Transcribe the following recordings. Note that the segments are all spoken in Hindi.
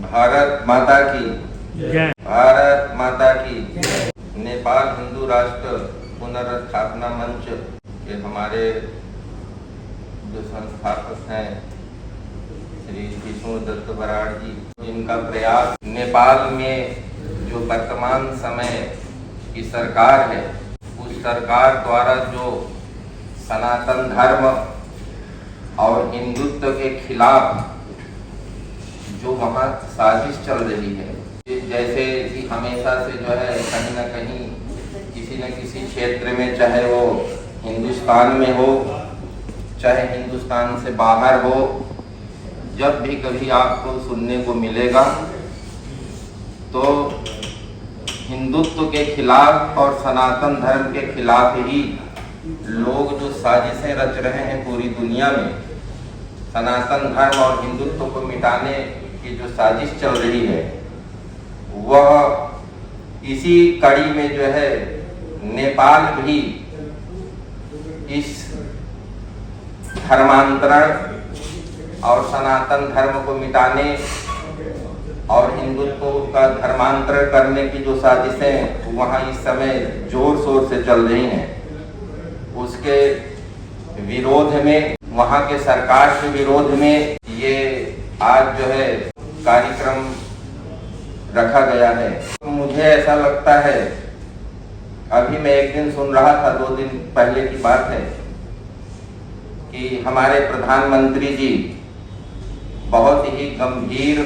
भारत माता की जय। भारत माता की जय। नेपाल हिंदू राष्ट्र पुनर्स्थापना मंच के हमारे जो संस्थापक हैं श्री विष्णु दत्त बराड़ जी, इनका प्रयास नेपाल में जो वर्तमान समय की सरकार है उस सरकार द्वारा जो सनातन धर्म और हिंदुत्व के खिलाफ जो वहाँ साजिश चल रही है, जैसे कि हमेशा से जो है कहीं न कहीं किसी न किसी क्षेत्र में, चाहे वो हिंदुस्तान में हो चाहे हिंदुस्तान से बाहर हो, जब भी कभी आपको सुनने को मिलेगा तो हिंदुत्व के खिलाफ और सनातन धर्म के खिलाफ ही लोग जो साजिशें रच रहे हैं पूरी दुनिया में, सनातन धर्म और हिंदुत्व को मिटाने की जो साजिश चल रही है, वह इसी कड़ी में जो है नेपाल भी इस धर्मांतरण और सनातन धर्म को मिटाने और हिंदुत्व का धर्मांतरण करने की जो साजिशें वहाँ इस समय जोर शोर से चल रही हैं, उसके विरोध में, वहाँ के सरकार के विरोध में ये आज जो है कार्यक्रम रखा गया है। मुझे ऐसा लगता है, अभी मैं एक दिन सुन रहा था, 2 दिन पहले की बात है, कि हमारे प्रधानमंत्री जी बहुत ही गंभीर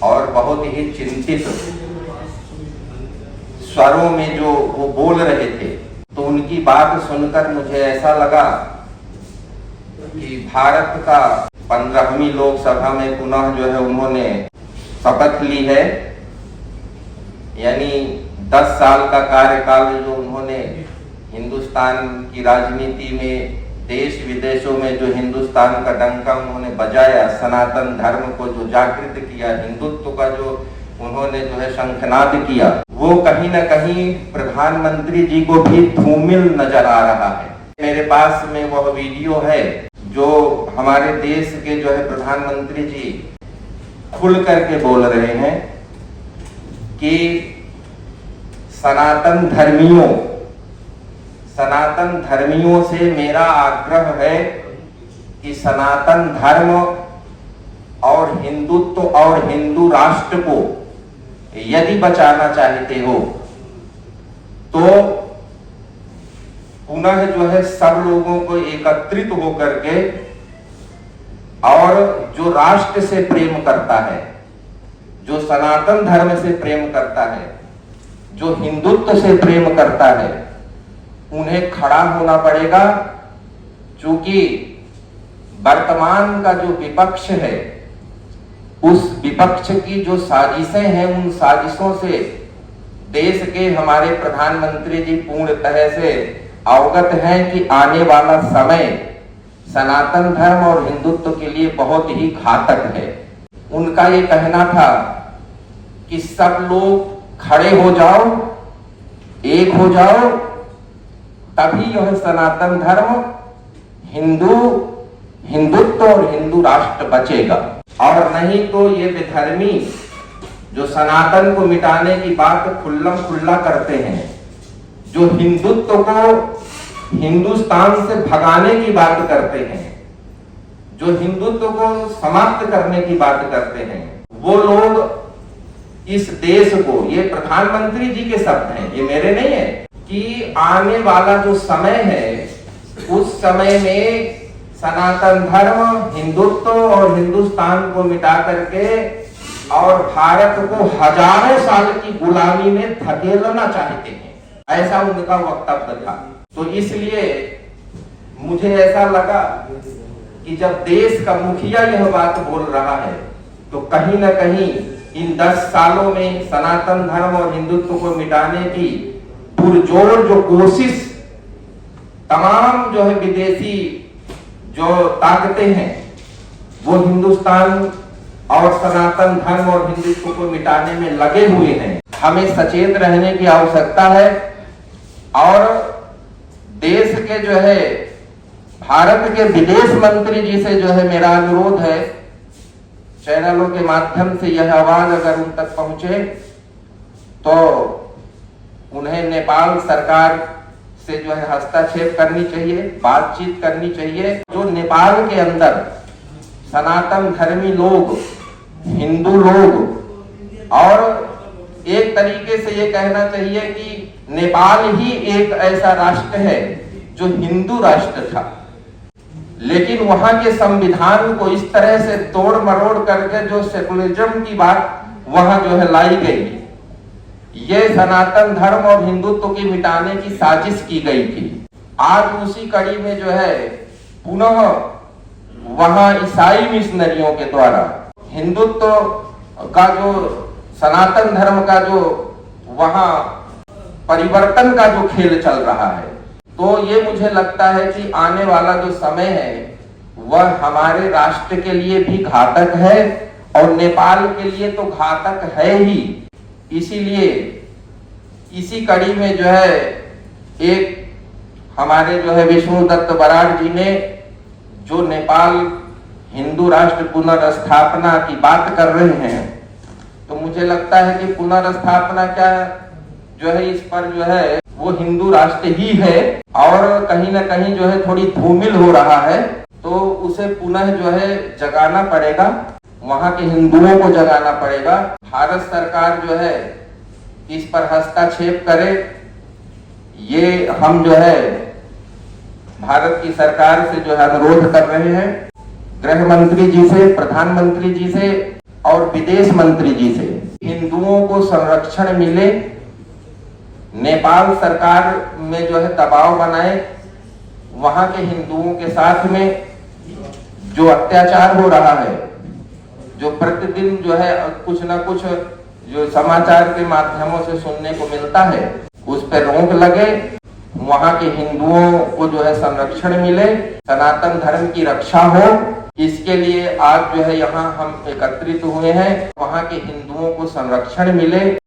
और बहुत ही चिंतित स्वरों में जो वो बोल रहे थे, तो उनकी बात सुनकर मुझे ऐसा लगा कि भारत का 15वीं लोकसभा में पुनः जो है उन्होंने शपथ ली है, यानी 10 साल का कार्यकाल जो उन्होंने हिंदुस्तान की राजनीति में, देश विदेशों में जो हिंदुस्तान का डंका उन्होंने बजाया, सनातन धर्म को जो जागृत किया, हिंदुत्व का जो उन्होंने जो है शंखनाद किया, वो कहीं न कहीं प्रधानमंत्री जी को भी धूमिल नजर आ रहा है। मेरे पास में वह वीडियो है जो हमारे देश के जो है प्रधानमंत्री जी खुल करके बोल रहे हैं कि सनातन धर्मियों से मेरा आग्रह है कि सनातन धर्म और हिंदुत्व और हिंदू राष्ट्र को यदि बचाना चाहते हो तो पुनः जो है सब लोगों को एकत्रित होकर के, और जो राष्ट्र से प्रेम करता है, जो सनातन धर्म से प्रेम करता है, जो हिंदुत्व से प्रेम करता है, उन्हें खड़ा होना पड़ेगा। क्योंकि वर्तमान का जो विपक्ष है, उस विपक्ष की जो साजिशें हैं, उन साजिशों से देश के हमारे प्रधानमंत्री जी पूर्णतः से अवगत हैं कि आने वाला समय सनातन धर्म और हिंदुत्व के लिए बहुत ही घातक है। उनका ये कहना था कि सब लोग खड़े हो जाओ, एक हो जाओ, तभी यह सनातन धर्म, हिंदुत्व और हिंदू राष्ट्र बचेगा, और नहीं तो ये विधर्मी जो सनातन को मिटाने की बात खुल्लम खुल्ला करते हैं, जो हिंदुत्व को हिंदुस्तान से भगाने की बात करते हैं, जो हिंदुत्व को समाप्त करने की बात करते हैं, वो लोग इस देश को, ये प्रधानमंत्री जी के शब्द हैं, ये मेरे नहीं है, कि आने वाला जो समय है उस समय में सनातन धर्म, हिंदुत्व और हिंदुस्तान को मिटा करके और भारत को हजारों साल की गुलामी में धकेलना चाहते हैं, ऐसा उनका वक्तव्य था। तो इसलिए मुझे ऐसा लगा कि जब देश का मुखिया यह बात बोल रहा है, तो कहीं न कहीं इन 10 सालों में सनातन धर्म और हिंदुत्व को मिटाने की पुरजोर जो कोशिश तमाम जो है विदेशी जो ताकतें हैं, वो हिंदुस्तान और सनातन धर्म और हिंदुत्व को मिटाने में लगे हुए हैं। हमें सचेत रहने की आवश्यकता है, और देश के जो है भारत के विदेश मंत्री जी से जो है मेरा अनुरोध है चैनलों के माध्यम से यह आवाज अगर उन तक पहुंचे तो उन्हें नेपाल सरकार से जो है हस्तक्षेप करनी चाहिए, बातचीत करनी चाहिए। जो नेपाल के अंदर सनातन धर्मी लोग, हिंदू लोग, और एक तरीके से ये कहना चाहिए कि नेपाल ही एक ऐसा राष्ट्र है जो हिंदू राष्ट्र था, लेकिन वहां के संविधान को इस तरह से तोड़ मरोड़ करके जो सेकुलरिज्म की बात वहां जो है लाई गई, ये सनातन धर्म और हिंदुत्व की मिटाने की साजिश की गई थी। आज उसी कड़ी में जो है पुनः वहां ईसाई मिशनरियों के द्वारा हिंदुत्व का जो सनातन धर्म का जो वहां परिवर्तन का जो खेल चल रहा है, तो ये मुझे लगता है कि आने वाला जो समय है वह हमारे राष्ट्र के लिए भी घातक है और नेपाल के लिए तो घातक है ही। इसीलिए इसी कड़ी में जो है एक हमारे जो है विष्णु दत्त बराड़ जी ने जो नेपाल हिंदू राष्ट्र पुनर्स्थापना की बात कर रहे हैं, तो मुझे लगता है कि पुनर्स्थापना क्या जो है इस पर जो है वो हिंदू राष्ट्र ही है और कहीं ना कहीं जो है थोड़ी धूमिल हो रहा है, तो उसे पुनः जो है जगाना पड़ेगा, वहां के हिंदुओं को जगाना पड़ेगा। भारत सरकार जो है इस पर हस्तक्षेप करे, ये हम जो है भारत की सरकार से जो है अनुरोध कर रहे हैं, गृह मंत्री जी से, प्रधानमंत्री जी से और विदेश मंत्री जी से। हिंदुओं को संरक्षण मिले, नेपाल सरकार में जो है दबाव बनाए, वहां के हिंदुओं के साथ में जो अत्याचार हो रहा है, जो प्रतिदिन जो है कुछ ना कुछ जो समाचार के माध्यमों से सुनने को मिलता है, उस पर रोक लगे, वहां के हिंदुओं को जो है संरक्षण मिले, सनातन धर्म की रक्षा हो। इसके लिए आज जो है यहाँ हम एकत्रित हुए हैं, वहां के हिंदुओं को संरक्षण मिले।